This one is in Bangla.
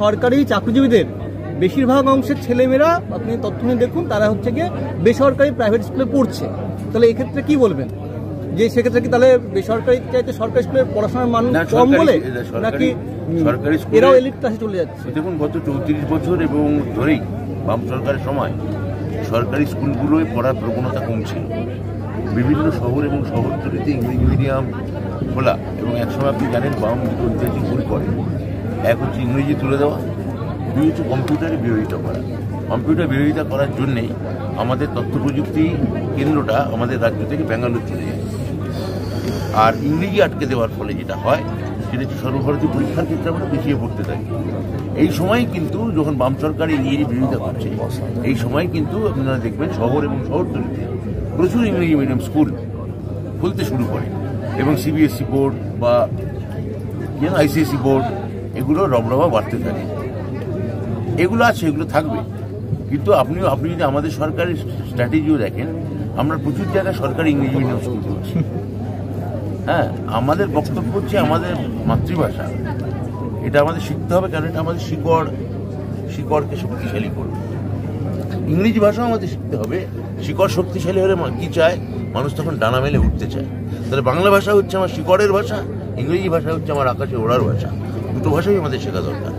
সরকারি চাকরিজীবীদের বেশিরভাগ অংশের ছেলেমেয়েরা আপনি তথ্য নিয়ে দেখুন তারা হচ্ছে গিয়ে বেসরকারি প্রাইভেট স্কুলে পড়ছে। তাহলে এক্ষেত্রে কি বলবেন, যে সেক্ষেত্রে কি তাহলে বেসরকারি চাইতে সরকারি স্কুলের পড়াশোনার মান কম বলে, নাকি সরকারি এরাও এলিট ক্লাসে চলে যাচ্ছে? দেখুন, গত 34 বছর এবং ধরেই বাম সরকারের সময় সরকারি স্কুলগুলোয় পড়ার প্রবণতা কমছিল। বিভিন্ন শহর এবং শহরতলিতে ইংরেজি মিডিয়াম খোলা, এবং একসময় আপনি জানেন বাম দুটো ঐতিহাসিক ভুল করে। এক হচ্ছে ইংরেজি তুলে দেওয়া, দুই হচ্ছে কম্পিউটারে বিরোধিতা করা। কম্পিউটার বিরোধিতা করার জন্যেই আমাদের তথ্য প্রযুক্তি কেন্দ্রটা আমাদের রাজ্য থেকে ব্যাঙ্গালোর চলে যায়। আর ইংরেজি আটকে দেওয়ার ফলে যেটা হয় সেটা হচ্ছে সর্বভারতীয় পরীক্ষার ক্ষেত্রে আমরা পিছিয়ে পড়তে থাকি। এই সময় কিন্তু যখন বাম সরকার ইংরেজি বিরোধিতা করছে, এই সময় কিন্তু আপনারা দেখবেন শহর এবং শহরতলিতে প্রচুর ইংরেজি মিডিয়াম স্কুল খুলতে শুরু করে, এবং সিবিএসই বোর্ড বা আইসিএসই বোর্ড এগুলো রবরবা বাড়তে থাকে। এগুলো আছে, এগুলো থাকবে, কিন্তু আপনি যদি আমাদের সরকারের স্ট্র্যাটেজিও দেখেন, আমরা প্রচুর জায়গায় সরকারি ইংরেজি মিডিয়াম স্কুল করছি। হ্যাঁ, আমাদের বক্তব্য হচ্ছে আমাদের মাতৃভাষা এটা আমাদের শিখতে হবে, কারণ এটা আমাদের শিকড়কে শক্তিশালী করবে। ইংরেজি ভাষাও আমাদের শিখতে হবে। শিকড় শক্তিশালী হলে কি চায় মানুষ? তখন ডানা মেলে উঠতে চায়। তাহলে বাংলা ভাষা হচ্ছে আমার শিকড়ের ভাষা, ইংরেজি ভাষা হচ্ছে আমার আকাশে ওড়ার ভাষা। দুটো ভাষাই আমাদের শেখা দরকার।